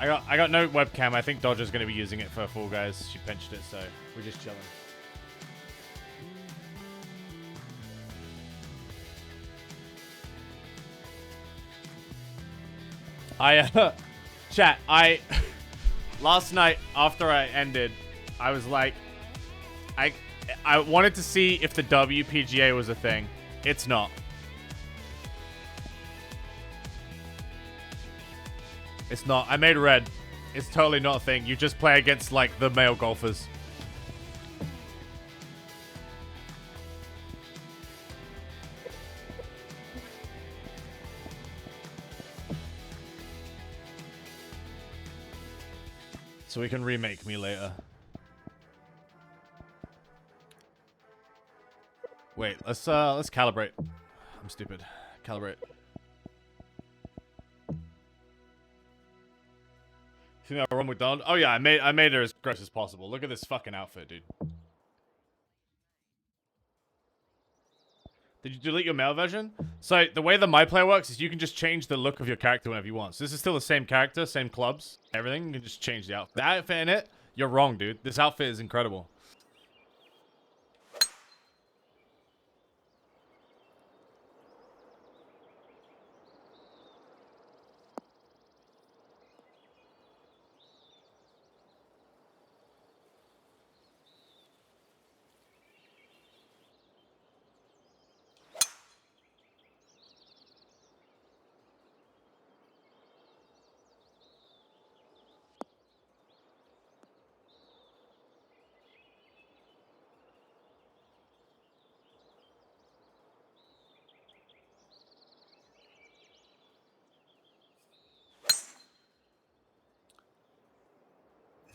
I got no webcam. I think Dodger's gonna be using it for Fall Guys. She pinched it, so we're just chilling. Chat, last night after I ended, I was like, I wanted to see if the WPGA was a thing. It's not. It's not. I made red. It's totally not a thing. You just play against, like, the male golfers. So we can remake me later. Wait, let's calibrate. I'm stupid. Calibrate. You know, Ron McDonald. Oh yeah, I made her as gross as possible. Look at this fucking outfit, dude. Did you delete your male version? So the way the My Player works is you can just change the look of your character whenever you want. So this is still the same character, same clubs, everything. You can just change the outfit. The outfit in it, you're wrong, dude. This outfit is incredible.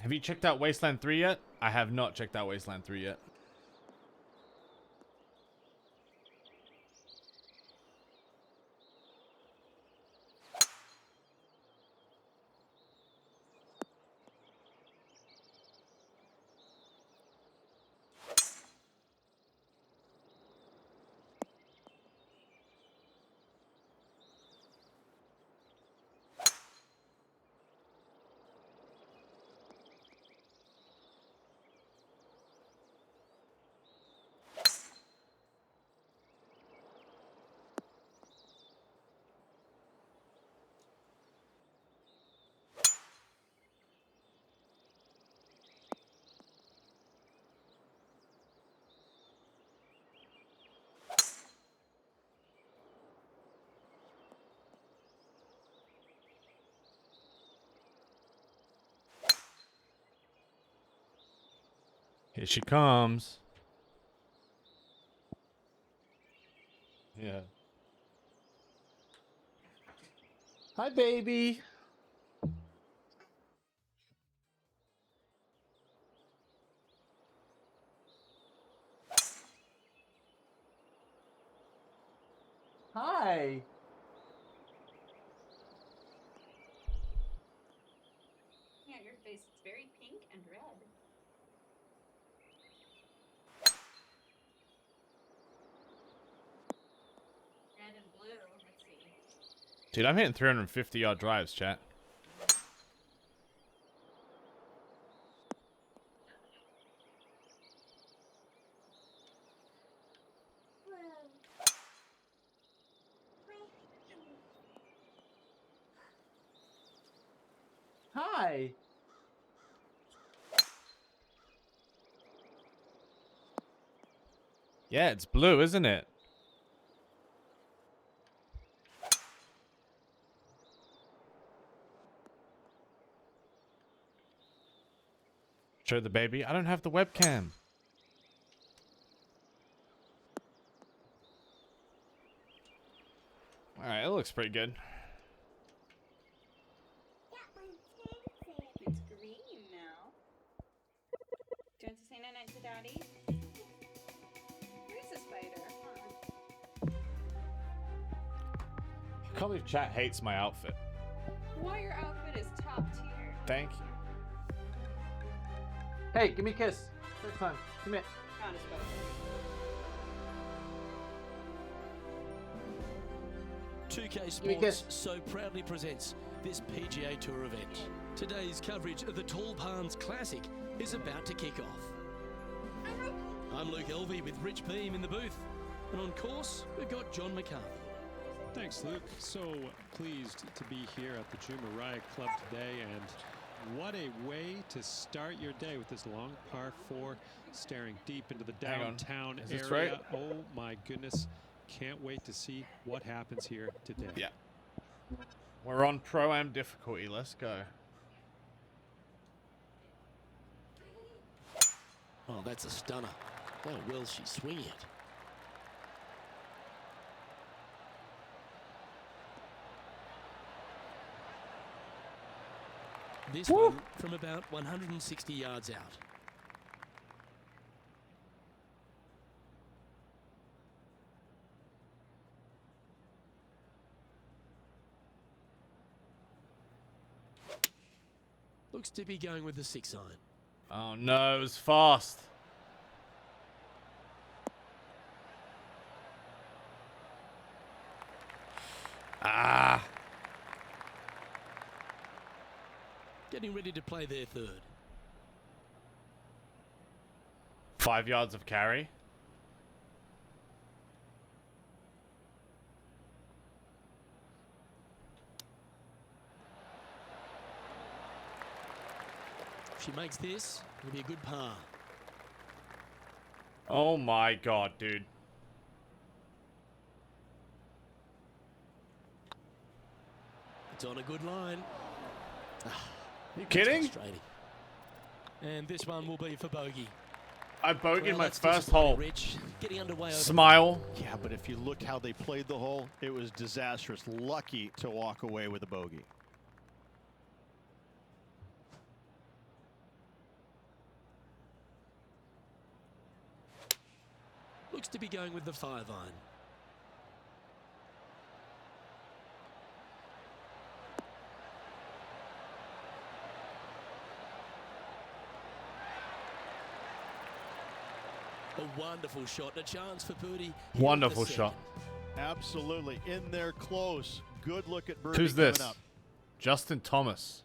Have you checked out Wasteland 3 yet? I have not checked out Wasteland 3 yet. Here she comes. Yeah. Hi, baby. Hi. Yeah, your face is very pink and red. Red and blue. Let's see. Dude, I'm hitting 350-yard drives, chat. Hi. Yeah, it's blue, isn't it? Show the baby. I don't have the webcam. Alright, it looks pretty good. It's green now. Do you want to say night-night to Daddy? Where's the spider? I can't believe chat hates my outfit. Well, your outfit is top tier. Thank you. Hey, give me a kiss. First time. Come here. Not as well. 2K Sports so proudly presents this PGA Tour event. Today's coverage of the Tall Palms Classic is about to kick off. I'm Luke Elvey with Rich Beam in the booth. And on course, we've got John McCarthy. Thanks, Luke. So pleased to be here at the Jumeirah Club today, and what a way to start your day with this long par 4 staring deep into the downtown Is this area. right? Oh my goodness. Can't wait to see what happens here today. Yeah. We're on Pro-Am difficulty. Let's go. Oh, that's a stunner. How well she's swinging it. This one from about 160 yards out. Looks to be going with the 6-iron. Oh no, it was fast. Ah. Getting ready to play their third. 5 yards of carry. If she makes this, it'll be a good par. Oh my god, dude. It's on a good line. Are you kidding? Frustrating. And this one will be for bogey. I bogeyed Well, my that's first disappointing, hole. Rich. Getting underway over Smile. Yeah, but if you looked how they played the hole, it was disastrous. Lucky to walk away with a bogey. Looks to be going with the 5-iron. A wonderful shot and a chance for birdie. here Wonderful in the shot. second. Absolutely. In there close. Good look at birdie Who's coming this? up. Justin Thomas.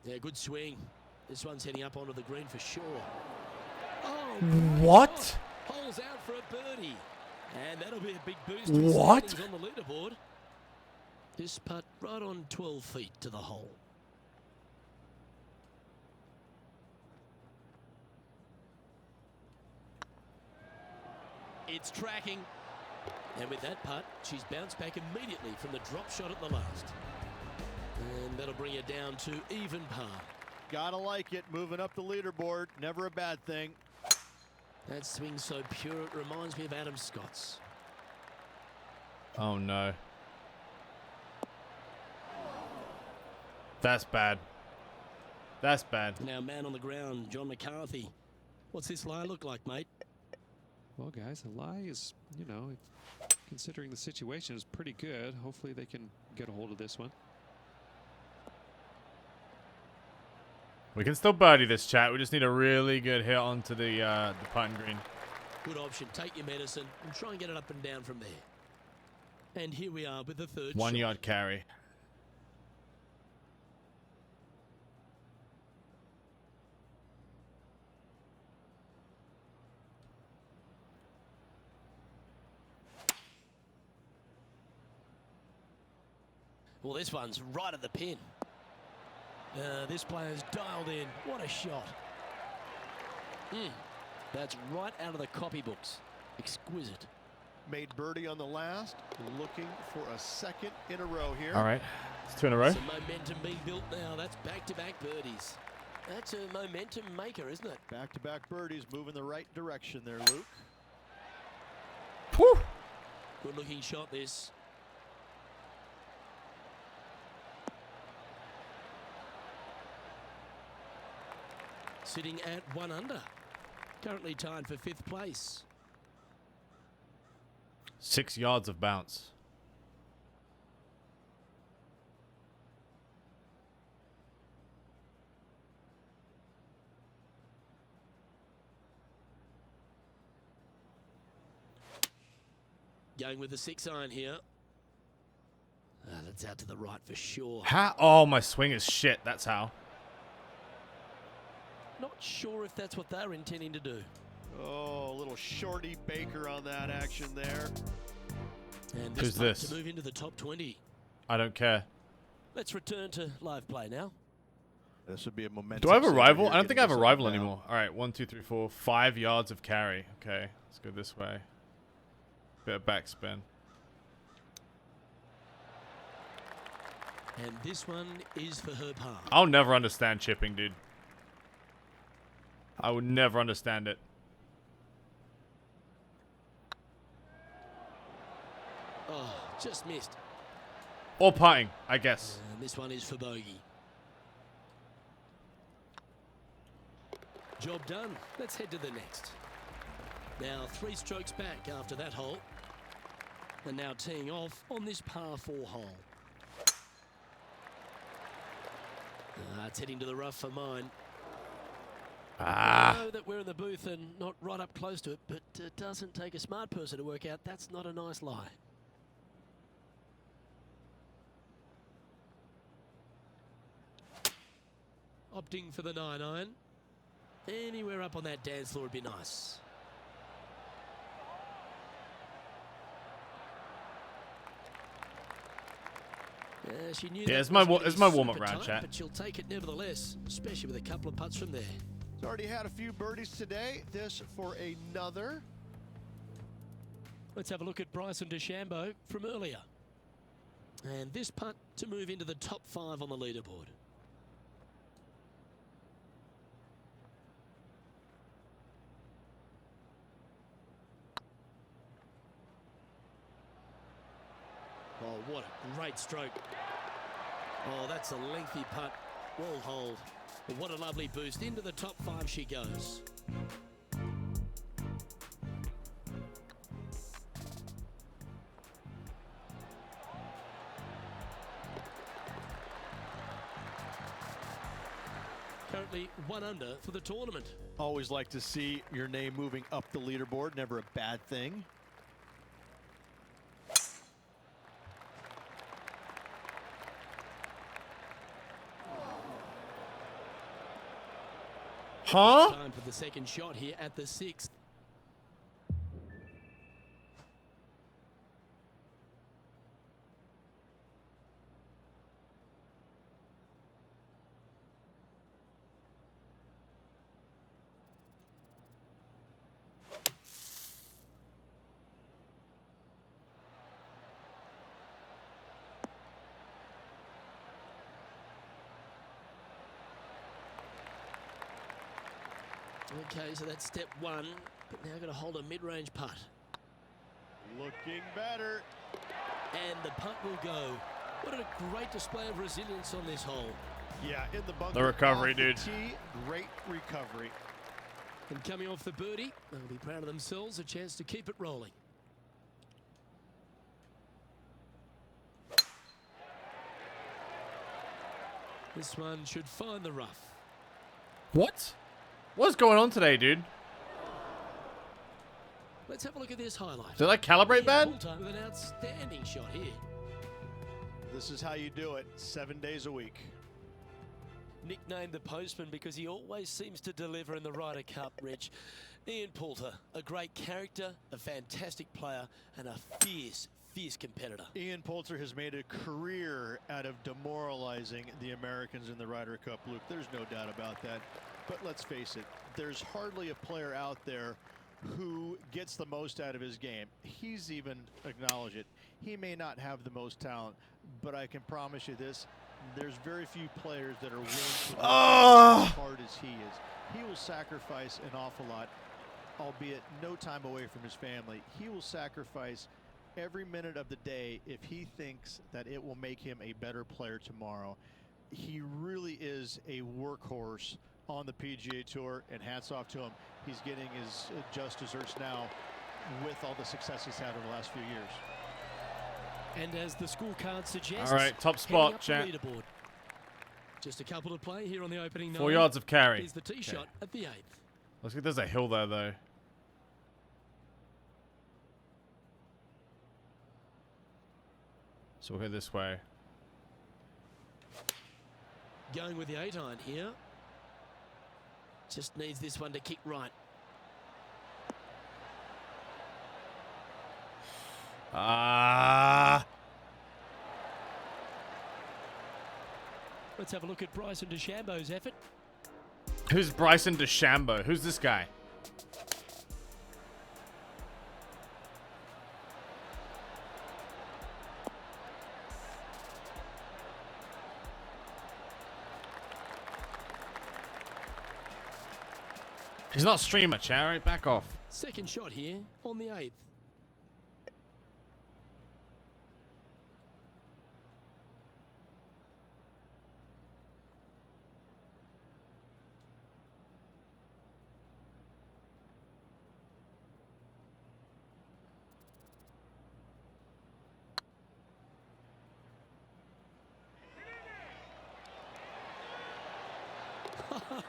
Yeah, good swing. This one's heading up onto the green for sure. Oh, What? holes out for a birdie. And that'll be a big boost to his What? standings on the leaderboard. This putt right on 12 feet to the hole. It's tracking. And with that putt, she's bounced back immediately from the drop shot at the last. And that'll bring her down to even par. Gotta like it. Moving up the leaderboard. Never a bad thing. That swing's so pure, it reminds me of Adam Scott's. Oh no. That's bad. That's bad. Now, man on the ground, John McCarthy. What's this lie look like, mate? Well, guys, the lie is, you know, considering the situation, is pretty good. Hopefully they can get a hold of this one. We can still birdie this, chat. We just need a really good hit onto the putting green. Good option. Take your medicine and try and get it up and down from there. And here we are with the third 1 shot. yard carry. Well, this one's right at the pin. This player's dialed in. What a shot. That's right out of the copybooks. Exquisite. Made birdie on the last. Looking for a second in a row here. All right. It's 2 in a row. Some momentum being built now. That's back-to-back birdies. That's a momentum maker, isn't it? Back-to-back birdies. Moving the right direction there, Luke. Whew. Good-looking shot, this. Sitting at 1 under. Currently tied for 5th place. 6 yards of bounce. Going with the 6-iron here. That's out to the right for sure. How? Oh, my swing is shit. That's how. Not sure if that's what they're intending to do. Oh, a little shorty Baker on that action there. And Who's putt this? to move into the top 20. I don't care. Let's return to live play now. This would be a momentum. Do I have a saver rival? here, I don't think I have a getting this rival up now. anymore. All right, 1, 2, 3, 4, 5 yards of carry. Okay, let's go this way. Bit of backspin. And this one is for her par. I'll never understand chipping, dude. I would never understand it. Oh, just missed. Or putting, I guess. And this one is for bogey. Job done. Let's head to the next. Now 3 strokes back after that hole. And now teeing off on this par 4 hole. It's heading to the rough for mine. I know that we're in the booth and not right up close to it, but it doesn't take a smart person to work out that's not a nice lie. Opting for the 9-iron. Anywhere up on that dance floor would be nice. She knew Yeah, that it's my wasn't gonna be warm-up super round, tight, chat. but she'll take it nevertheless, especially with a couple of putts from there. He's already had a few birdies today. This for another. Let's have a look at Bryson DeChambeau from earlier. And this putt to move into the top 5 on the leaderboard. Oh, what a great stroke. Oh, that's a lengthy putt. Well holed. But what a lovely boost. Into the top 5 she goes. Currently 1 under for the tournament. Always like to see your name moving up the leaderboard. Never a bad thing. Huh? Time for the second shot here at the 6th. Okay, so that's step 1, but now got to hold a mid-range putt. Looking better. And the putt will go. What a great display of resilience on this hole. Yeah, in the bunker. The recovery, off the dude. tee, great recovery. And coming off the birdie, they'll be proud of themselves, a chance to keep it rolling. This one should find the rough. What? What's going on today, dude? Let's have a look at this highlight. Did I calibrate bad? Poulter with an outstanding shot here. This is how you do it 7 days a week. Nicknamed the Postman because he always seems to deliver in the Ryder Cup, Rich. Ian Poulter, a great character, a fantastic player, and a fierce, fierce competitor. Ian Poulter has made a career out of demoralizing the Americans in the Ryder Cup, Luke. There's no doubt about that. But let's face it, there's hardly a player out there who gets the most out of his game. He's even acknowledged it. He may not have the most talent, but I can promise you this, there's very few players that are willing to work as hard as he is. He will sacrifice an awful lot, albeit no time away from his family. He will sacrifice every minute of the day if he thinks that it will make him a better player tomorrow. He really is a workhorse on the PGA Tour, and hats off to him. He's getting his just desserts now with all the success he's had over the last few years. And as the scorecard suggests, All right, top heading spot, up the chat. leaderboard. Just a couple to play here on the opening 4 nine. yards of carry. Here's the tee shot at the 8th. Looks like there's a hill there, though. So we'll go this way. Going with the 8-iron here. Just needs this one to kick right. Let's have a look at Bryson DeChambeau's effort. Who's Bryson DeChambeau? Who's this guy? He's not a streamer, chat. Right, back off. Second shot here on the 8th.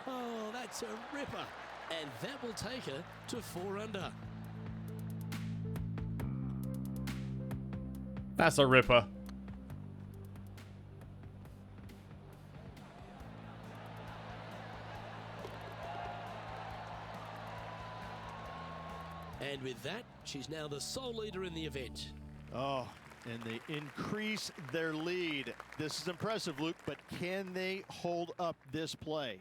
Oh, that's a ripper. And that will take her to 4 under. That's a ripper. And with that, she's now the sole leader in the event. Oh, and they increase their lead. This is impressive, Luke, but can they hold up this play?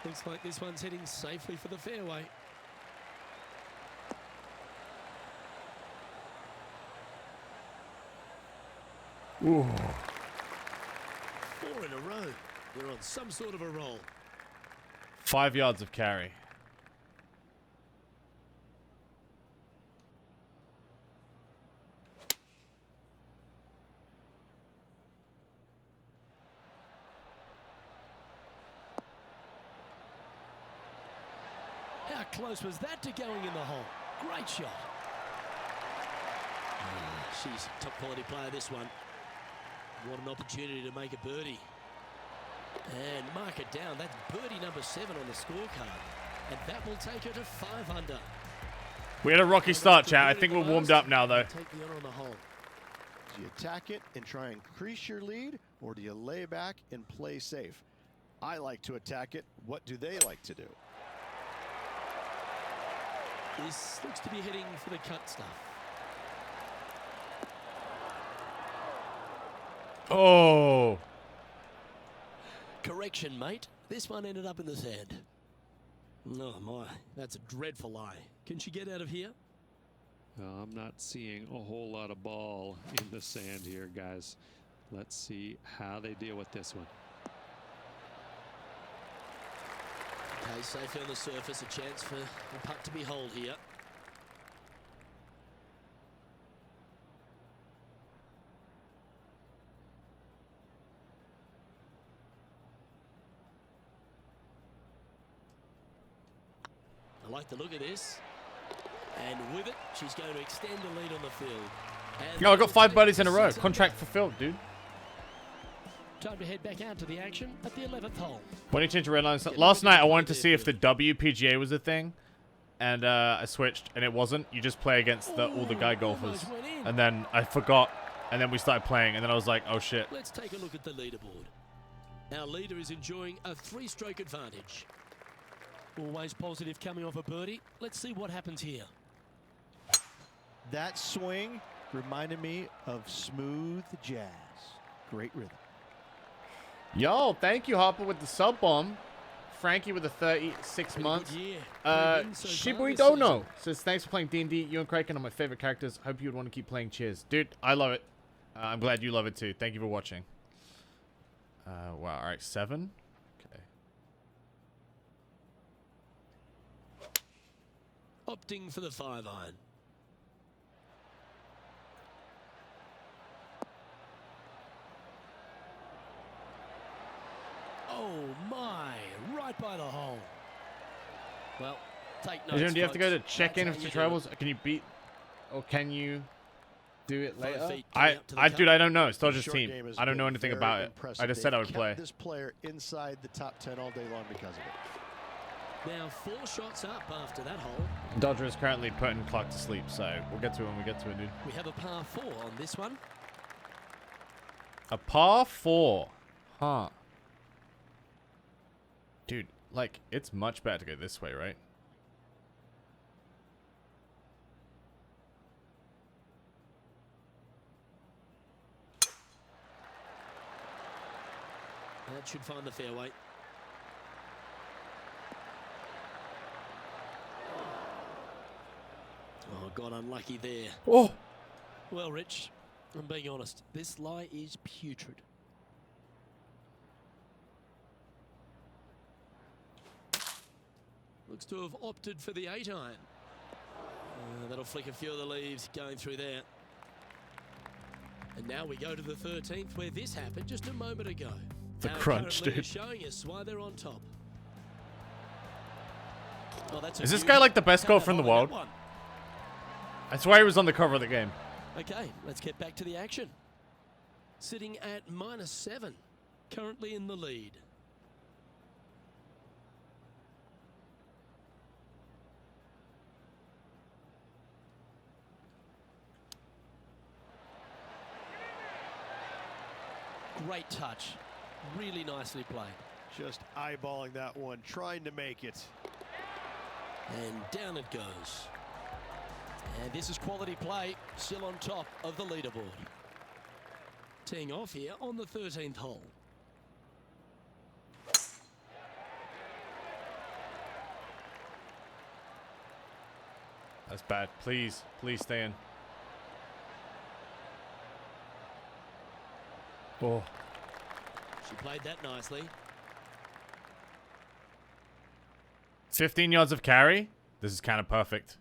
Looks like this one's heading safely for the fairway. Ooh. 4 in a row. We're on some sort of a roll. 5 yards of carry. How close was that to going in the hole? Great shot. She's a top quality player, this one. What an opportunity to make a birdie. And mark it down. That's birdie number 7 on the scorecard. And that will take her to 5 under. We had a rocky start, chat. I think we're warmed up now, though. Take the honor on the hole. Do you attack it and try and increase your lead, or do you lay back and play safe? I like to attack it. What do they like to do? This looks to be heading for the cut stuff. Oh. Correction, mate. This one ended up in the sand. Oh, my. That's a dreadful lie. Can she get out of here? Well, I'm not seeing a whole lot of ball in the sand here, guys. Let's see how they deal with this one. Okay, safely on the surface. A chance for the putt to be holed here. I like the look of this. And with it, she's going to extend the lead on the field. Yo, I got 5 birdies in a row. Contract fulfilled, dude. Time to head back out to the action at the 11th hole. When you change the red lines, last night I wanted to see if the WPGA was a thing, and I switched, and it wasn't. You just play against all the guy golfers, and then I forgot, and then we started playing, and then I was like, oh shit. Let's take a look at the leaderboard. Our leader is enjoying a 3-stroke advantage. Always positive coming off a birdie. Let's see what happens here. That swing reminded me of smooth jazz. Great rhythm. Yo, thank you, Harper, with the sub bomb. Frankie with the 36 months. Shibui Dono says, thanks for playing D&D. You and Kraken are my favorite characters. Hope you would want to keep playing. Cheers. Dude, I love it. I'm glad you love it too. Thank you for watching. Wow, all right, 7. Okay. Opting for the 5-iron. Oh my, right by the hole. Well, take notes. Do you have to go to folks. check in That's if how the you do travels? Can you beat, or can you do it 5 later? feet coming up to the Dude, cup. I don't know. It's Dodgers Short team. game has I don't know been anything very about it. impressive. I just said I They've would kept play. this player inside the top 10 all day long because of it. Now 4 shots up after that hole. Dodger is currently putting clock to sleep, so we'll get to it when we get to it, dude. We have a par 4 on this one. A par 4. Huh. Dude, like, it's much better to go this way, right? That should find the fairway. Oh, got unlucky there. Oh! Well, Rich, I'm being honest. This lie is putrid. Looks to have opted for the 8-iron. That'll flick a few of the leaves going through there. And now we go to the 13th, where this happened just a moment ago. The Now crunch, currently dude. showing us why they're on top. Oh, that's a Is this beauty. guy like the best How golfer in the about world? that one? I swear he was on the cover of the game. Okay, let's get back to the action. Sitting at -7, currently in the lead. Great touch. Really nicely played. Just eyeballing that one, trying to make it. And down it goes. And this is quality play, still on top of the leaderboard. Teeing off here on the 13th hole. That's bad. Please, please stay in. Oh. She played that nicely. 15 yards of carry. This is kind of perfect.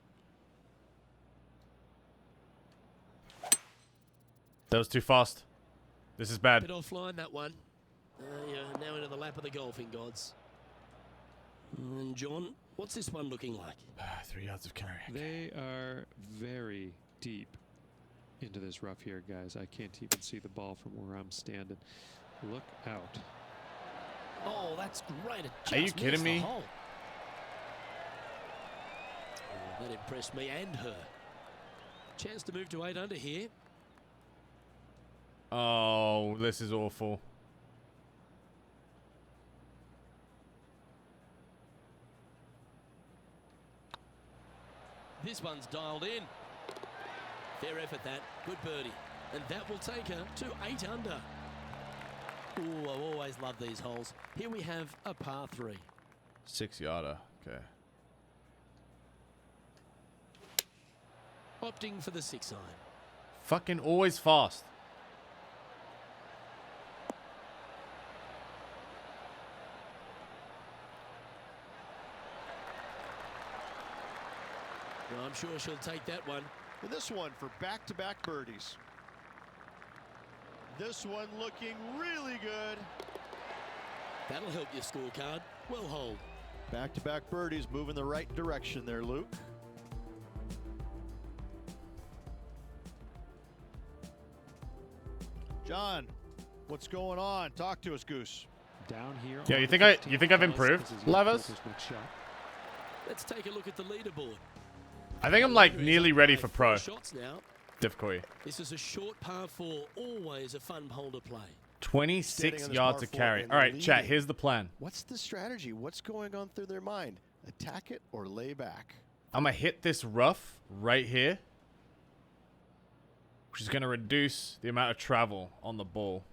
That was too fast. This is bad. Bit offline, that one. Yeah, now into the lap of the golfing gods. And John, what's this one looking like? 3 yards of carry. They are very deep into this rough here, guys. I can't even see the ball from where I'm standing. Look out. Oh, that's great. It Are you just kidding missed the me? hole. Oh, that impressed me and her. Chance to move to 8 under here. Oh, this is awful. This one's dialed in. Fair effort that. Good birdie. And that will take her to 8 under. Ooh, I always love these holes. Here we have a par 3. 6 yarder. Okay. Opting for the 6-iron. Fucking always fast. Well, I'm sure she'll take that one. And this one for back-to-back birdies. This one looking really good. That'll help your scorecard. Well hold. Back-to-back birdies moving the right direction there, Luke. John, what's going on? Talk to us, Goose. Down here. Yeah, on you the think15th I've hole, improved, this is your Levis? closest good shot. Let's take a look at the leaderboard. I think I'm like Leader is nearly up ready by for 4 pro shots now. difficulty. This is a short par 4. Always a fun hole to play. 26 Standing on this yards par of four carry. and All right, chat. leading. Here's the plan. What's the strategy? What's going on through their mind? Attack it or lay back? I'm gonna hit this rough right here, which is gonna reduce the amount of travel on the ball.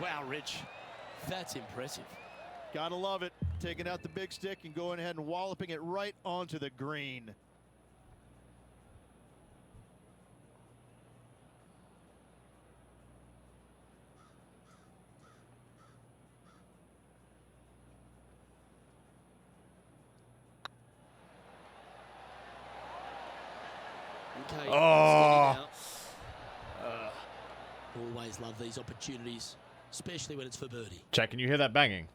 Wow, Rich. That's impressive. Gotta love it. Taking out the big stick and going ahead and walloping it right onto the green. Okay. Oh. Always love these opportunities. especially when it's for birdie. Jack, can you hear that banging?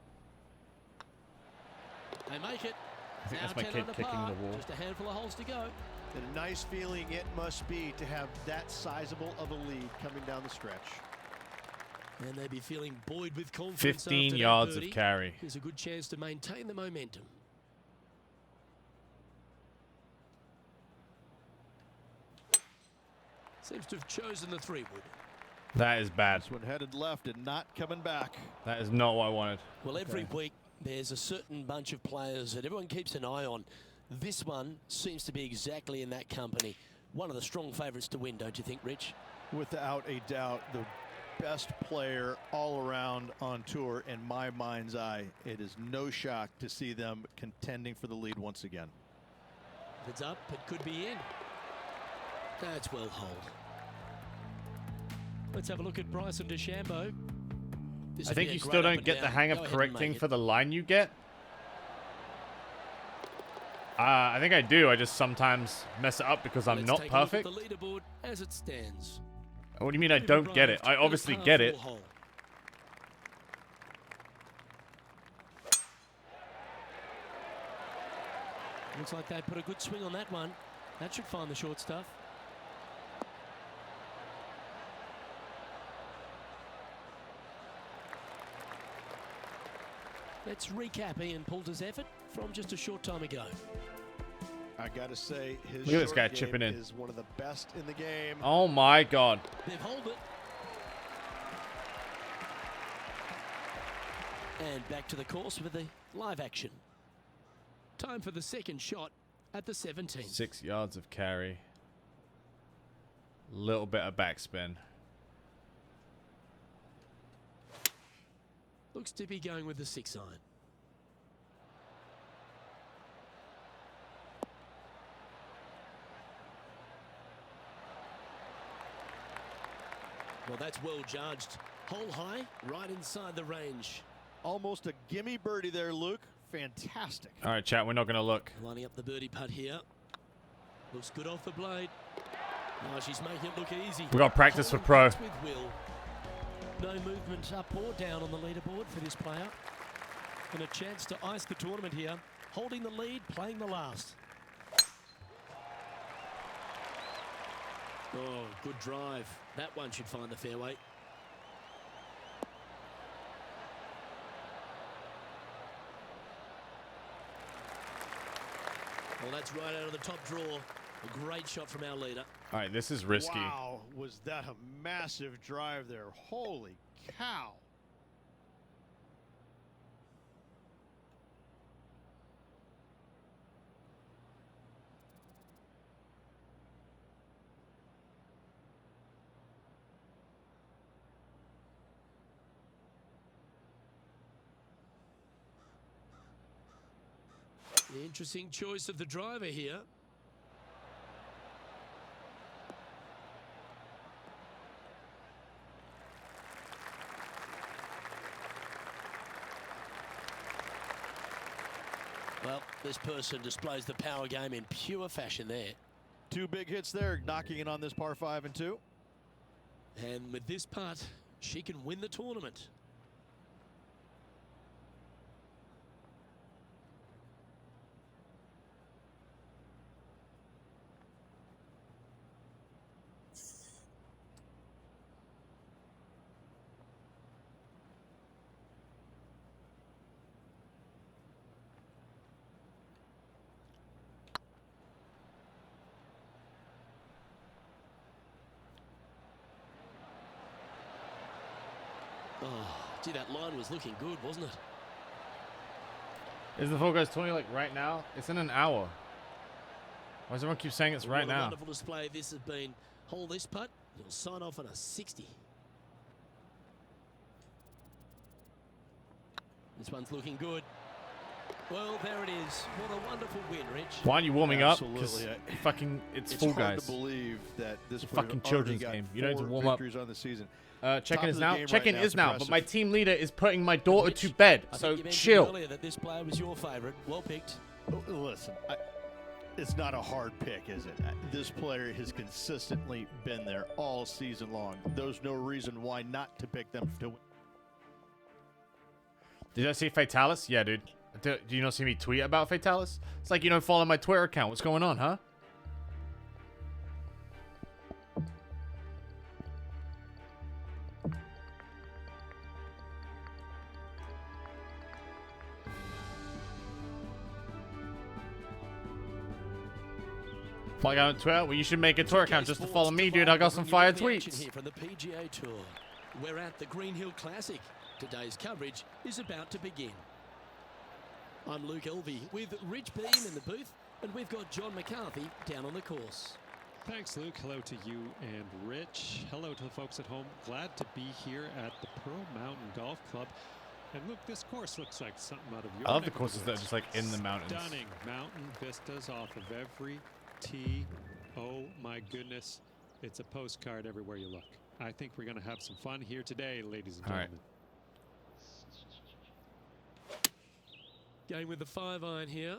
They make it. I think Now that's my 10 kid under kicking par. the wall. Just a handful of holes to go. And a nice feeling it must be to have that sizable of a lead coming down the stretch. And they'd be feeling buoyed with confidence. 15 after that yards birdie. of carry. Here's a good chance to maintain the momentum. Seems to have chosen the 3-wood. That is bad. This one headed left and not coming back. That is not what I wanted. Well, every week there's a certain bunch of players that everyone keeps an eye on. This one seems to be exactly in that company. One of the strong favourites to win, don't you think, Rich? Without a doubt, the best player all around on tour in my mind's eye. It is no shock to see them contending for the lead once again. If it's up, it could be in. That's well holed. Let's have a look at Bryson DeChambeau. I think you still don't get the hang of correcting for the line you get. I think I do. I just sometimes mess it up because I'm not perfect. The leaderboard as it stands. What do you mean I don't get it? I obviously get it. Looks like they put a good swing on that one. That should find the short stuff. Let's recap Ian Poulter's effort from just a short time ago. I gotta say, his Look at this short guy game chipping in. is one of the best in the game. Oh my God. They've held it. And back to the course with the live action. Time for the second shot at the 17th. 6 yards of carry. Little bit of backspin. Looks to be going with the 6-iron. Well, that's well judged. Hole high, right inside the range. Almost a gimme birdie there, Luke. Fantastic. All right, chat. We're not going to look. Lining up the birdie putt here. Looks good off the blade. Oh, she's making it look easy. We got practice for pro. With will. No movement up or down on the leaderboard for this player. And a chance to ice the tournament here. Holding the lead, playing the last. Oh, good drive. That one should find the fairway. Well, that's right out of the top draw. A great shot from our leader. All right, this is risky. Wow, was that a massive drive there? Holy cow. The interesting choice of the driver here. Well, this person displays the power game in pure fashion there. Two big hits there, knocking in on this par 5 and 2. And with this putt, she can win the tournament. Oh, gee, that line was looking good, wasn't it? Is the Fall Guys tourney like right now? It's in an hour. Why does everyone keep saying it's right What a now? wonderful display this has been. Hold this putt, you'll sign off on a 60. This one's looking good. Well, there it is. What a wonderful win, Rich. Why aren't you warming Absolutely. up? Because fucking it's Fall It's hard Guys. to believe that this Fucking player children's already game. got You don't need to 4 warm up. victories on the season. Check-in Top is of the now. game Check-in right now. is now. But Impressive. my team leader is putting my daughter Rich, to bed. I So think you mentioned chill. earlier that this player was your favourite. Well picked. Listen, it's not a hard pick, is it? This player has consistently been there all season long. There's no reason why not to pick them to win. Did I see Fatalis? Yeah, dude. Do you not see me tweet about Fatalis? It's like you don't follow my Twitter account. What's going on, huh? Follow me on Twitter? Well, you should make a Twitter account just to follow me, dude. I got some fire tweets. Here from the PGA Tour. We're at the Green Hill Classic. Today's coverage is about to begin. I'm Luke Elvey with Rich Beam in the booth, and we've got John McCarthy down on the course. Thanks, Luke. Hello to you and Rich. Hello to the folks at home. Glad to be here at the Pearl Mountain Golf Club. And look, this course looks like something out of your I love the courses that are just like in the mountains. Stunning mountain vistas off of every tee. Oh my goodness. It's a postcard everywhere you look. I think we're going to have some fun here today, ladies and gentlemen. Right. Going with the 5-iron here.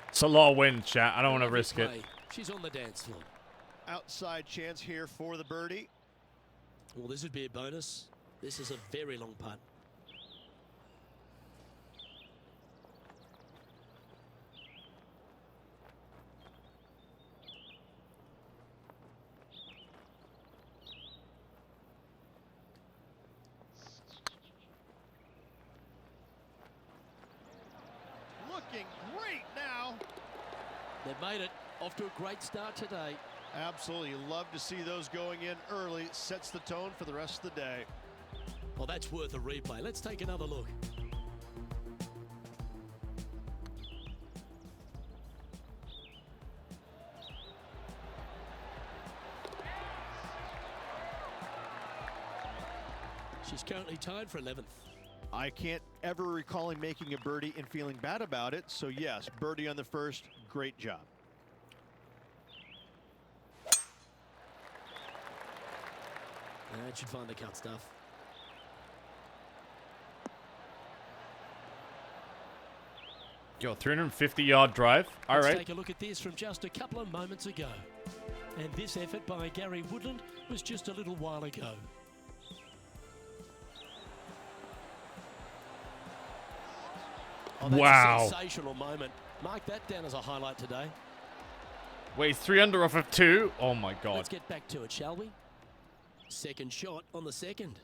It's a lot of wind, chat. I don't want to risk it. She's on the dance floor. Outside chance here for the birdie. Well, this would be a bonus. This is a very long putt. Looking great now. They've made it off to a great start today. Absolutely. Love to see those going in early. Sets the tone for the rest of the day. Well, that's worth a replay. Let's take another look. She's currently tied for 11th. I can't ever recall him making a birdie and feeling bad about it. So yes, birdie on the first. Great job. That should find the cut stuff. Yo, 350-yard drive. All right. Let's take a look at this from just a couple of moments ago. And this effort by Gary Woodland was just a little while ago. Oh, that's Wow. a sensational moment. Mark that down as a highlight today. Wait, he's 3 under off of 2. Oh my God. Let's get back to it, shall we? Second shot on the second.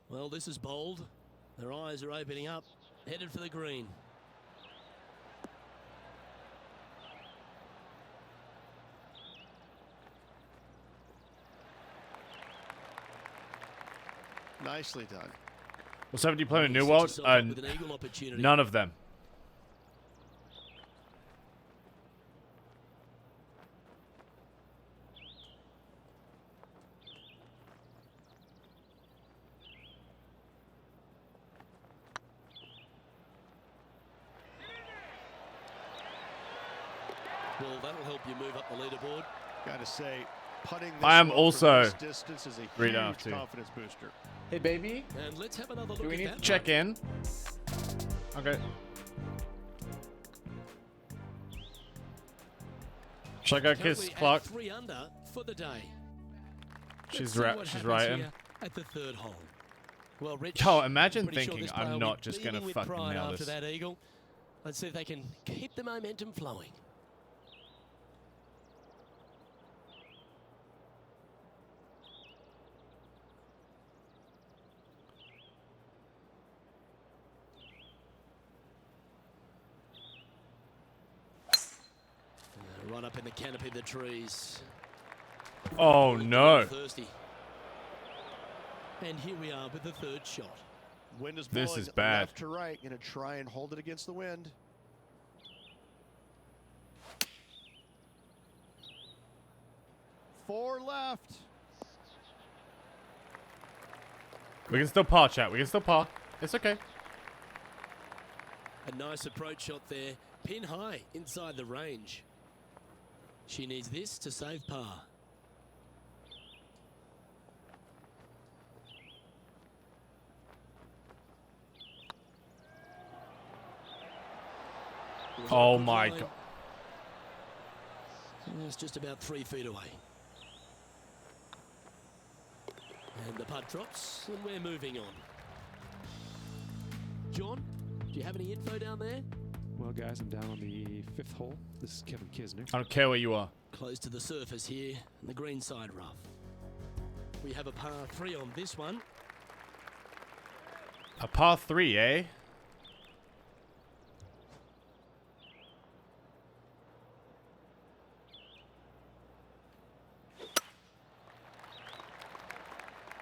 Well, this is bold. Their eyes are opening up. Headed for the green. Nicely done. What's up? Do you play in New Set World? yourself up with an eagle opportunity. None of them. Well, that'll help you move up the leaderboard. Gotta say, putting this I am one also from this distance is a 3 down huge too. confidence booster. Hey, baby. And let's have another look Do we at need that to check one. in? Okay. Should I go kiss Currently Clark? at 3 under for the day. She's Let's see what she's happens writing. here at the third hole. Well, Rich, Yo, imagine pretty sure thinking this player I'm will not be just gonna beaming with fucking pride nail after this. that eagle. Let's see if they can keep the momentum flowing. Right up in the canopy of the trees. Oh no. Thirsty. And here we are with the third shot. Wind is This blowing is bad. left to right. Gonna try and hold it against the wind. Four left. We can still par, chat. We can still par. It's okay. A nice approach shot there. Pin high inside the range. She needs this to save par. Oh Good my line. god. It's just about 3 feet away. And the putt drops, and we're moving on. John, do you have any info down there? Well, guys, I'm down on the 5th hole. This is Kevin Kisner. I don't care where you are. Close to the surface here, and the green side rough. We have a par 3 on this one. A par 3, eh?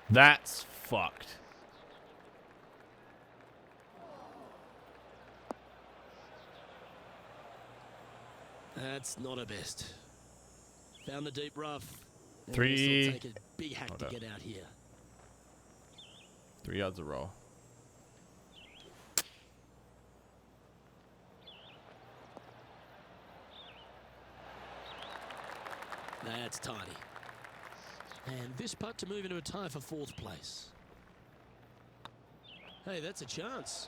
That's fucked. That's not a best. Found the deep rough. And Three. this will take a big hack to Hold up. get out here. 3 yards a roll. That's tidy. And this putt to move into a tie for 4th place. Hey, that's a chance.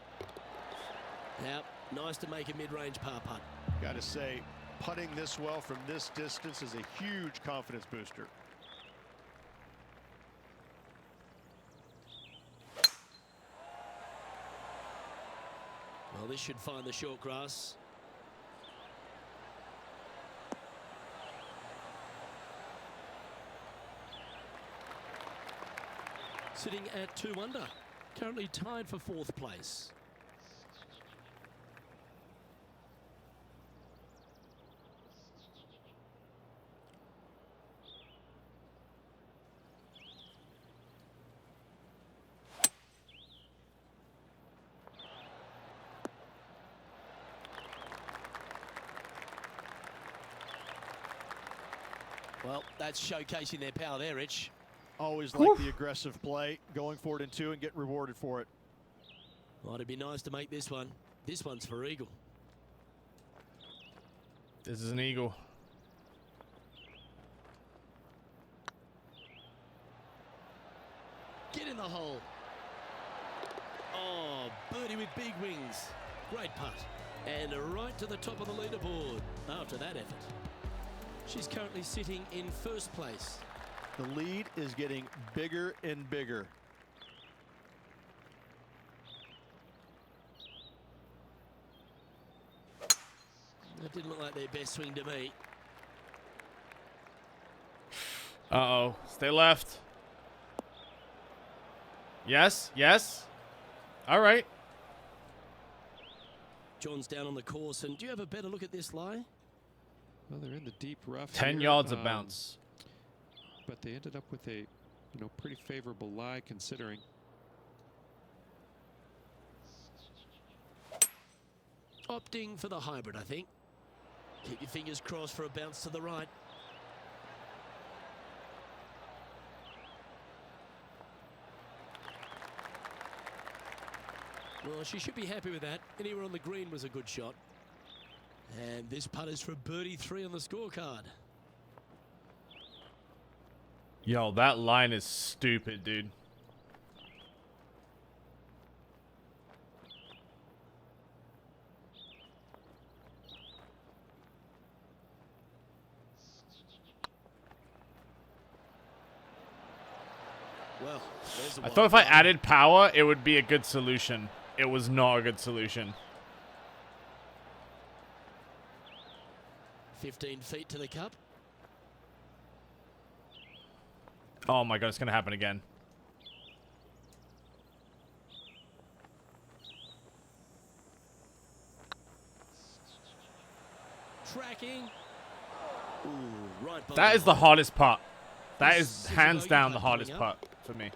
Now, nice to make a mid-range par putt. Got to say, putting this well from this distance is a huge confidence booster. Well, this should find the short grass. Sitting at 2 under. Currently tied for 4th place. Well, that's showcasing their power there, Rich. Always like the aggressive play, going for it in 2 and get rewarded for it. Well, it'd be nice to make this one. This one's for eagle. This is an eagle. Get in the hole. Oh, birdie with big wings. Great putt. And right to the top of the leaderboard after that effort. She's currently sitting in 1st place. The lead is getting bigger and bigger. That didn't look like their best swing to me. Uh-oh. Stay left. Yes, yes. All right. John's down on the course, and do you have a better look at this lie? Well, they're in the deep rough 10 here, yards of bounce. But they ended up with a, pretty favorable lie considering. Opting for the hybrid, I think. Keep your fingers crossed for a bounce to the right. Well, she should be happy with that. Anywhere on the green was a good shot. And this putt is for birdie 3 on the scorecard. Yo, that line is stupid, dude. Well, there's a I thought if I added power, it would be a good solution. It was not a good solution. 15 feet to the cup. Oh my god, it's gonna happen again. Tracking. Ooh, right by That is the hardest putt. That This is is a hands bogey down the putt coming hardest up. putt for me.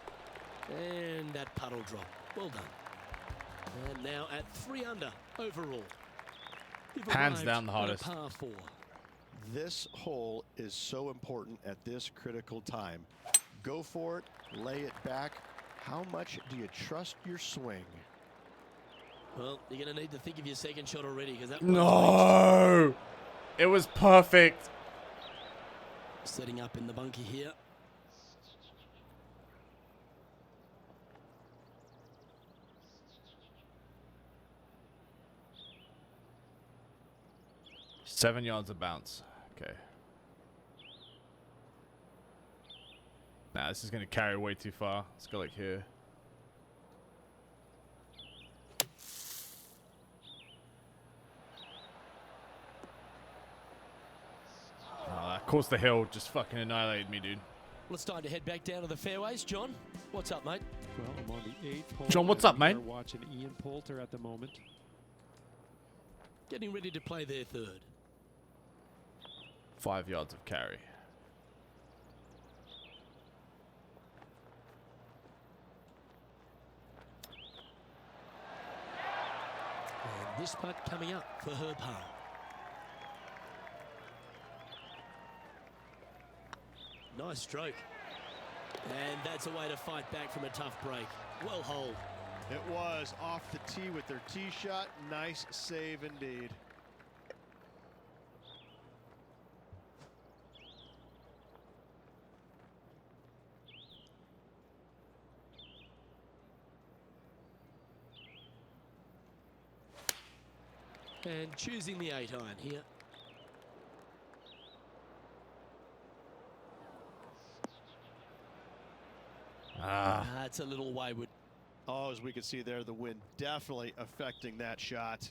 And that putt will drop. Well done. And now at 3 under overall. You've Hands arrived down the at a hardest. par 4. This hole is so important at this critical time. Go for it, lay it back. How much do you trust your swing? Well, you're going to need to think of your second shot already because that one's No! It was perfect. reached. Setting up in the bunker here. 7 yards of bounce. Okay. Nah, this is going to carry way too far. Let's go like here. Of course the hill just fucking annihilated me, dude. Well, it's time to head back down to the fairways. John, what's up, mate? Well, I'm on the 8th hole. John, what's up, mate? We're watching Ian Poulter at the moment. Getting ready to play their third. 5 yards of carry. And this putt coming up for her par. Nice stroke. And that's a way to fight back from a tough break. Well holed. It was off the tee with their tee shot. Nice save indeed. And choosing the 8 iron here. That's a little wayward. Oh, as we can see there, the wind definitely affecting that shot.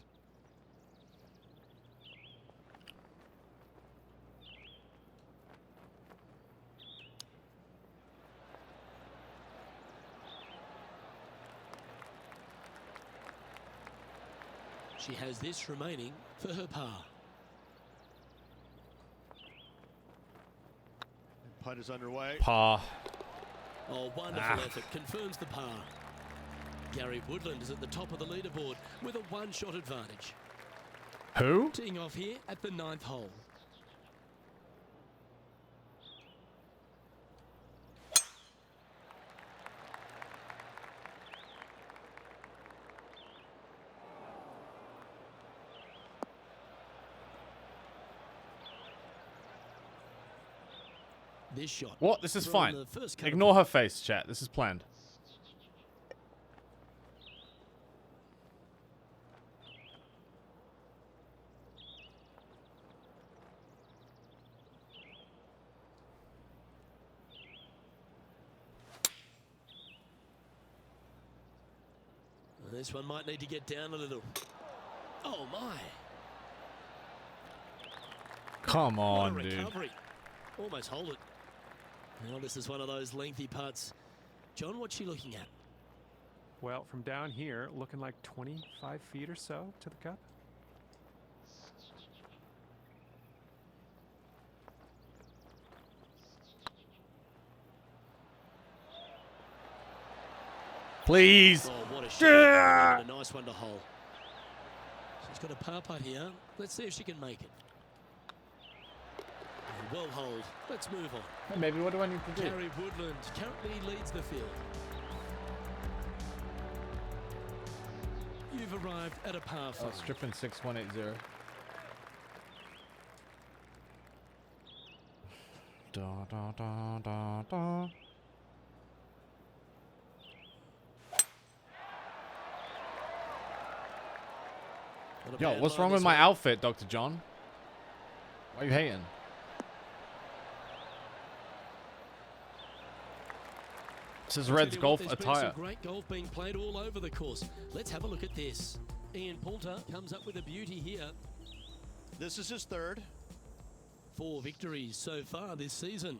She has this remaining for her par. Putt is underway. Par. Oh, wonderful effort. Confirms the par. Gary Woodland is at the top of the leaderboard with a one-shot advantage. Who? Teeing off here at the 9th hole. This shot. What? This is from fine. the first cut. Ignore her face, chat. This is planned. This one might need to get down a little. Oh my. Come on, what a dude. recovery. Almost hold it. Well, this is one of those lengthy putts. John, what's she looking at? Well, from down here, looking like 25 feet or so to the cup. Please. Oh, what a shot. A nice one to hole. She's got a par putt here. Let's see if she can make it. Well hold. Let's move on. Hey, maybe what do I need to do? Gary Woodland currently leads the field. You've arrived at a par 5. Oh, Strippin 6180. Da da da da da. Not a Yo, bad what's line wrong with this my one. outfit, Dr. John? Why are you hating? This is Red's Tell you what, golf there's been attire. some great golf being played all over the course. Let's have a look at this. Ian Poulter comes up with a beauty here. This is his third. 4 victories so far this season.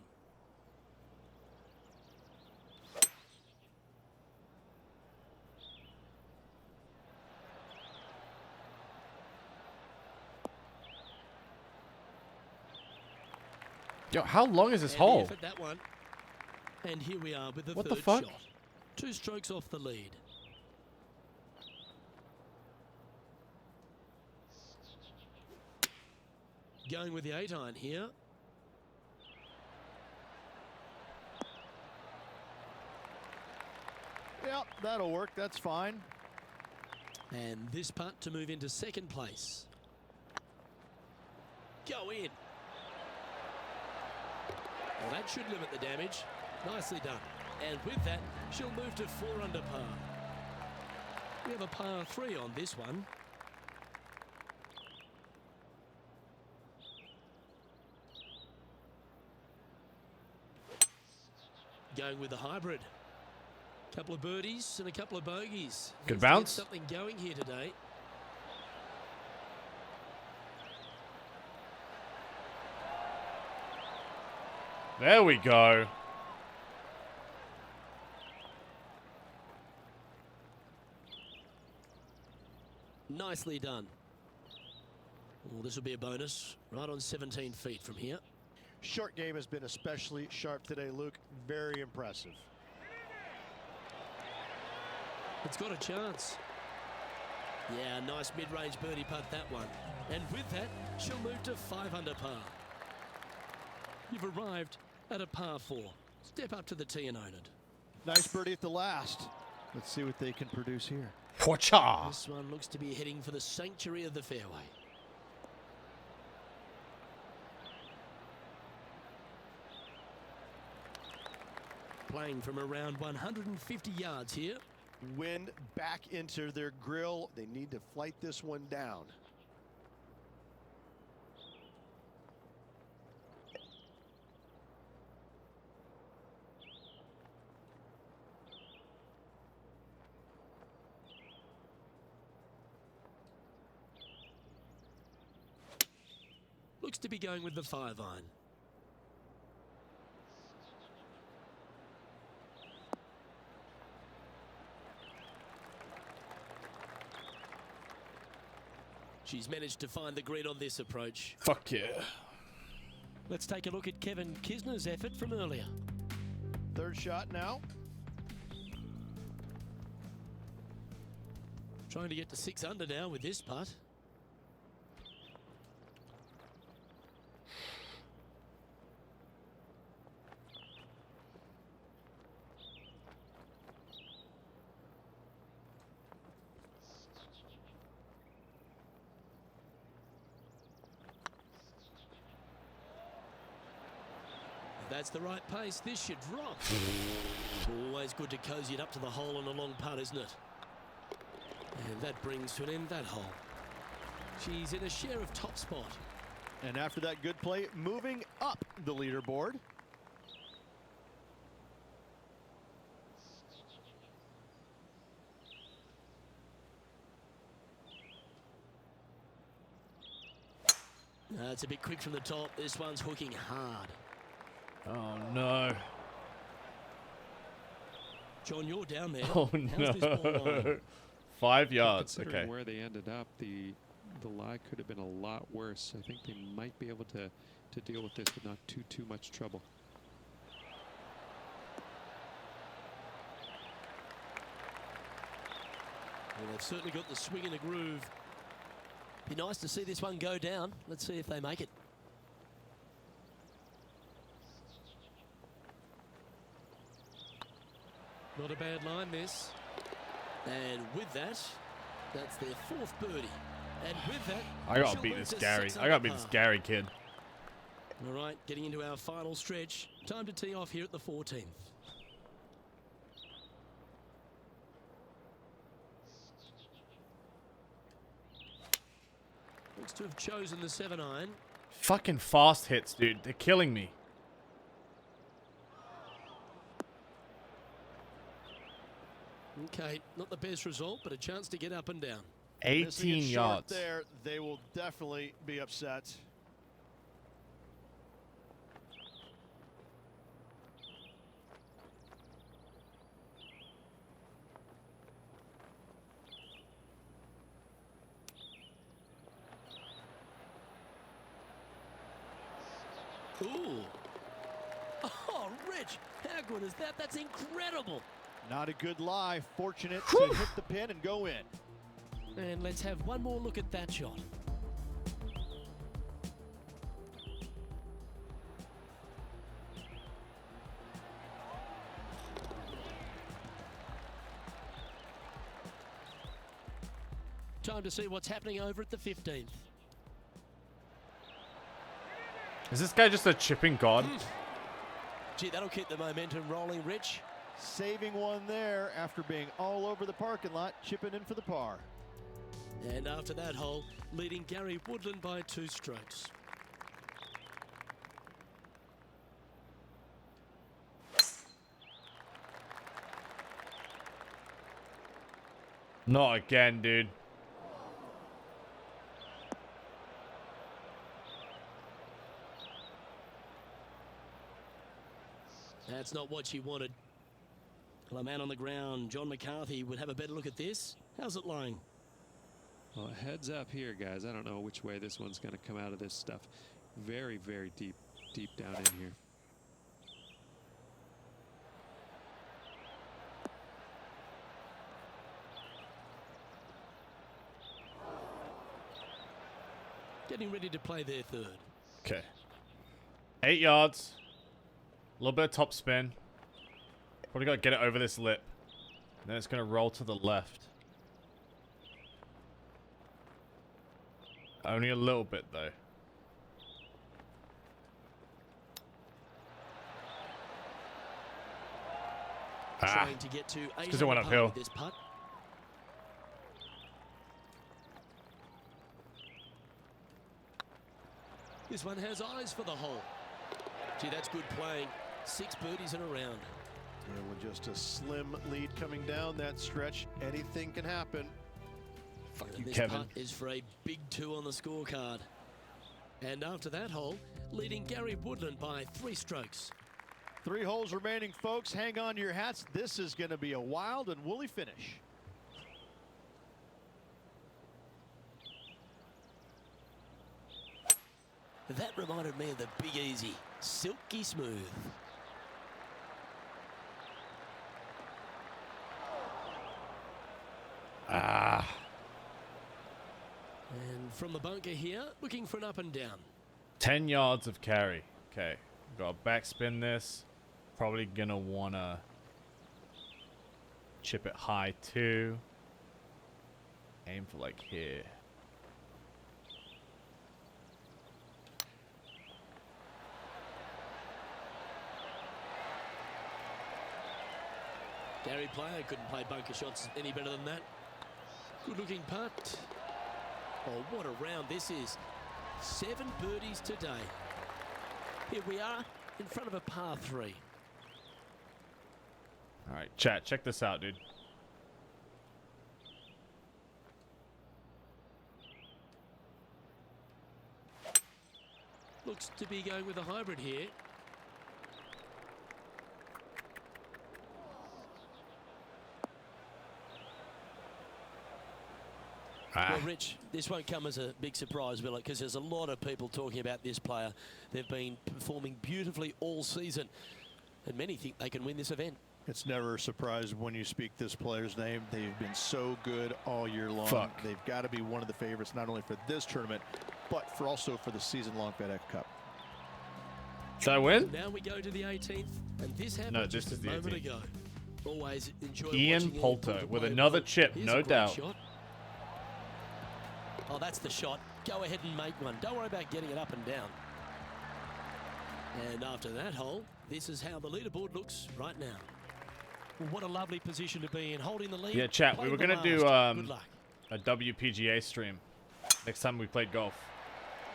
Yo, how long is this And hole? the effort, that one. And here we are with the What the third fuck? shot. 2 strokes off the lead. Going with the 8 iron here. Yep, that'll work. That's fine. And this putt to move into 2nd place. Go in. Well, that should limit the damage. Nicely done. And with that, she'll move to 4 under par. We have a par 3 on this one. Going with the hybrid. Couple of birdies and a couple of bogeys. Good Needs to get bounce. something going here today. There we go. Nicely done. Oh, this will be a bonus. Right on 17 feet from here. Short game has been especially sharp today, Luke. Very impressive. It's got a chance. Yeah, nice mid-range birdie putt, that one. And with that, she'll move to 5 under par. You've arrived at a par 4. Step up to the tee and own it. Nice birdie at the last. Let's see what they can produce here. Pocha. This one looks to be heading for the sanctuary of the fairway. Playing from around 150 yards here. Wind back into their grill. They need to flight this one down. Looks to be going with the 5-iron. She's managed to find the green on this approach. Fuck yeah. Let's take a look at Kevin Kisner's effort from earlier. Third shot now. Trying to get to 6 under now with this putt. That's the right pace. This should drop. Always good to cozy it up to the hole on a long putt, isn't it? And that brings to an end that hole. She's in a share of top spot. And after that good play, moving up the leaderboard. It's a bit quick from the top. This one's hooking hard. Oh no. John, you're down there. Oh How's this ball lying? no. 5 yards. Considering Okay. where they ended up, the lie could have been a lot worse. I think they might be able to deal with this with not too much trouble. Well, they've certainly got the swing and the groove. Be nice to see this one go down. Let's see if they make it. Not a bad line, this. And with that, that's their 4th birdie. And with that, I gotta she'll beat move this to Gary. 6 I gotta under beat this par. Gary kid. All right, getting into our final stretch. Time to tee off here at the 14th. Looks to have chosen the 7-iron. Fucking fast hits, dude. They're killing me. Okay, not the best result, but a chance to get up and down. Missing it 18 short yards. there, they will definitely be upset. Ooh. Oh, Rich, how good is that? That's incredible. Not a good lie. Fortunate to hit the pin and go in. And let's have one more look at that shot. Time to see what's happening over at the 15th. Is this guy just a chipping god? Gee, that'll keep the momentum rolling, Rich. Saving one there after being all over the parking lot, chipping in for the par. And after that hole, leading Gary Woodland by 2 strokes. Not again, dude. That's not what she wanted. Well, a man on the ground, John McCarthy, would have a better look at this. How's it lying? Well, heads up here, guys. I don't know which way this one's going to come out of this stuff. Very, very deep down in here. Getting ready to play their third. Okay. 8 yards. A little bit of top spin. Probably got to get it over this lip. Then it's going to roll to the left. Only a little bit, though. Trying to get to because it went uphill. this putt. This one has eyes for the hole. Gee, that's good playing. 6 birdies in a round. And with just a slim lead coming down that stretch, anything can happen. Fuck And you, this Kevin. putt is for a big 2 on the scorecard. And after that hole, leading Gary Woodland by 3 strokes. 3 holes remaining, folks. Hang on to your hats. This is going to be a wild and woolly finish. That reminded me of the Big Easy. Silky smooth. Ah. And from the bunker here, looking for an up and down. 10 yards of carry. Okay. Got to backspin this. Probably going to want to chip it high too. Aim for like here. Gary Player couldn't play bunker shots any better than that. Good looking putt. Oh, what a round this is. 7 birdies today. Here we are in front of a par 3. All right, chat, check this out, dude. Looks to be going with a hybrid here. Well, Rich, this won't come as a big surprise, will it? Because there's a lot of people talking about this player. They've been performing beautifully all season, and many think they can win this event. It's never a surprise when you speak this player's name. They've been so good all year long. Fuck. They've got to be one of the favorites, not only for this tournament, but for also for the season-long FedEx Cup. Did I win? Now we go to the 18th, and this happened No, this just is a the moment 18th. ago. Always enjoy Ian watching Poulter with play another well. chip, Here's no a great doubt. shot. Oh, that's the shot. Go ahead and make one. Don't worry about getting it up and down. And after that hole, this is how the leaderboard looks right now. Well, what a lovely position to be in, holding the lead. Yeah, chat, we playing were the going to do last. Good luck. a WPGA stream next time we played golf.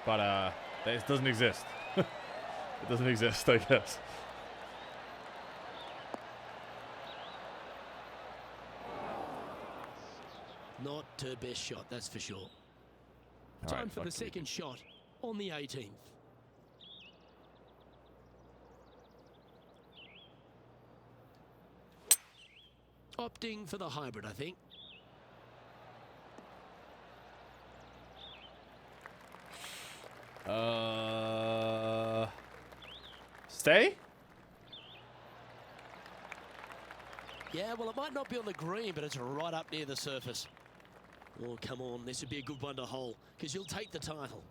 But it doesn't exist. It doesn't exist, I guess. Not her best shot, that's for sure. All Time right, for the fuck you. second shot on the 18th. Opting for the hybrid, I think. Stay? Yeah, well, it might not be on the green, but it's right up near the surface. Oh, come on. This would be a good one to hole, because you'll take the title.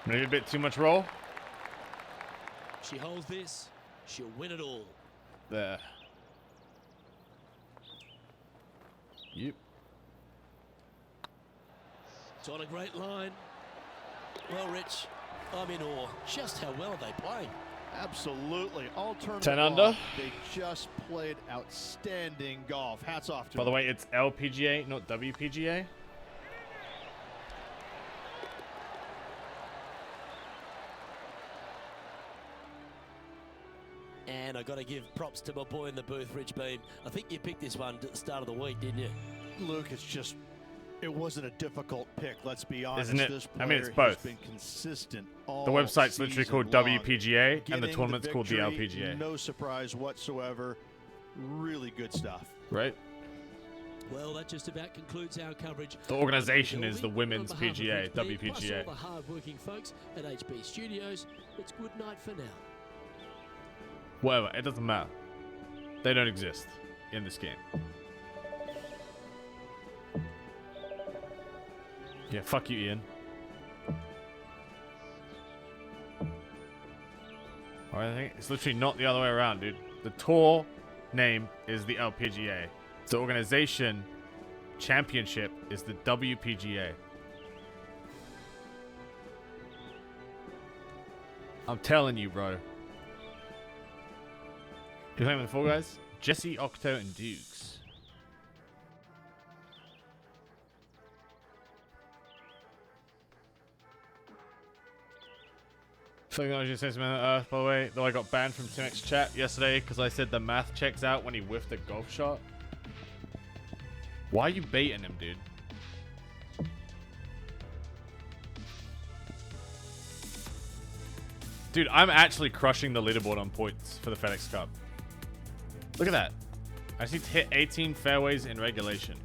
Maybe a bit too much roll? She holds this, she'll win it all. There. Yep. It's on a great line. Well, Rich, I'm in awe. Just how well are they playing? Absolutely. All tournament 10 under. long, they just played outstanding golf. Hats off to By the them. way, it's LPGA, not WPGA. And I got to give props to my boy in the booth, Rich Beam. I think you picked this one at the start of the week, didn't you? Luke, it wasn't a difficult pick, let's be honest. Isn't it? This I mean, it's player has both. been consistent all The website's literally season called long. WPGA, and the Getting tournament's called the victory, LPGA. No surprise whatsoever. Really good stuff. Right? Well, that just about concludes our coverage. The organization is the On Women's behalf of PGA, Rich Beam, plus WPGA. all the hard-working folks at HB Studios, it's good night for now. Whatever, it doesn't matter. They don't exist in this game. Yeah, fuck you, Ian. I think it's literally not the other way around, dude. The tour name is the LPGA. The organization championship is the WPGA. I'm telling you, bro. You playing with the Fall Guys? Jesse, Octo, and Dukes. Technology says man on Earth, by the way, though I got banned from Tim's chat yesterday because I said the math checks out when he whiffed a golf shot. Why are you baiting him, dude? Dude, I'm actually crushing the leaderboard on points for the FedEx Cup. Look at that. I just need to hit 18 fairways in regulation.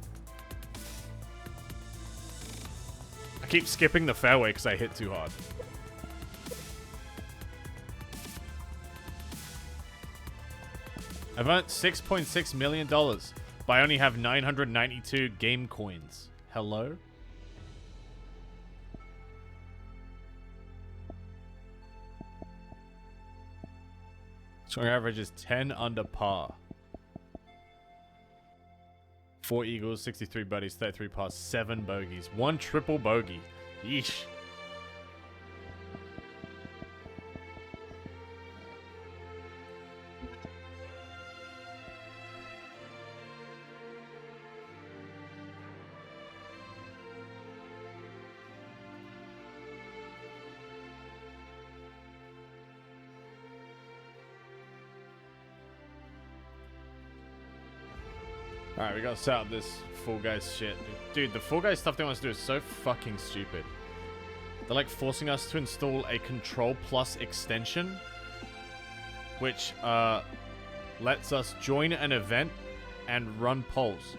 I keep skipping the fairway because I hit too hard. I've earned $6.6 million, but I only have 992 game coins. Hello? Scoring average is 10 under par. 4 eagles, 63 birdies, 33 pars, 7 bogeys. 1 triple bogey. Yeesh. Alright, we gotta set up this Fall Guys shit. Dude, the Fall Guys stuff they want us to do is so fucking stupid. They're like forcing us to install a Control Plus extension, which lets us join an event and run polls.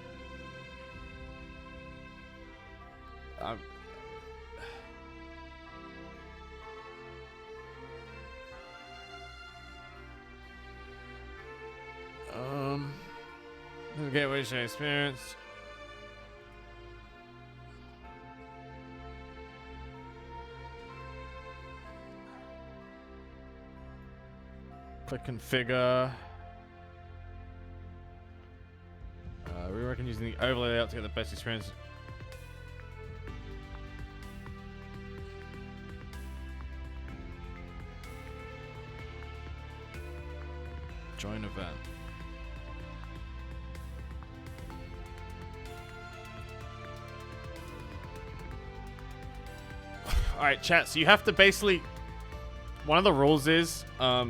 Gateway to experience. Click configure. We reckon using the overlay layout to get the best experience. Join event. Alright, chat, so you have to basically... One of the rules is that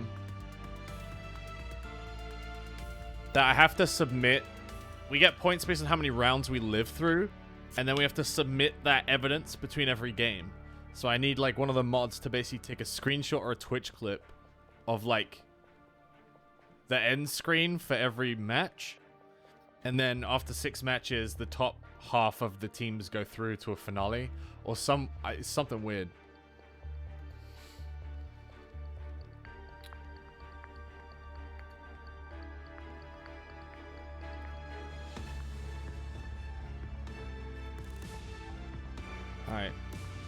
I have to submit... We get points based on how many rounds we live through, and then we have to submit that evidence between every game. So I need, like, one of the mods to basically take a screenshot or a Twitch clip of, like, the end screen for every match. And then after 6 matches, the top half of the teams go through to a finale. Or something weird. Alright.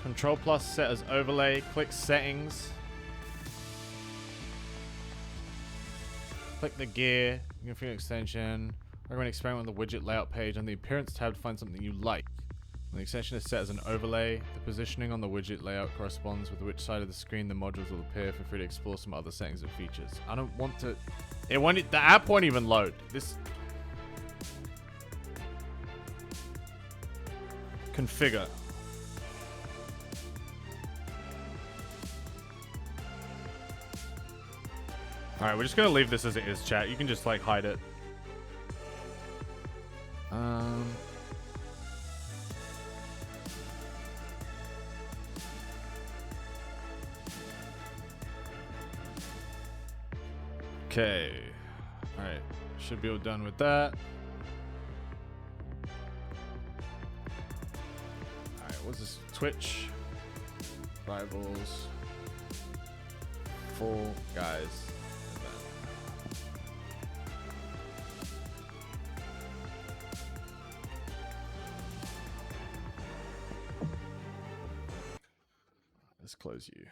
Control Plus set as overlay. Click settings. Click the gear. You can feel extension. Recommend experiment on the widget layout page. On the appearance tab, find something you like. When the extension is set as an overlay, the positioning on the widget layout corresponds with which side of the screen the modules will appear. Feel free to explore some other settings and features. I don't want to... The app won't even load. This... Configure. Alright, we're just gonna leave this as it is, chat. You can just, like, hide it. Okay. Alright. Should be all done with that. Alright, what's this? Twitch. Rivals. Full guys. Let's close you.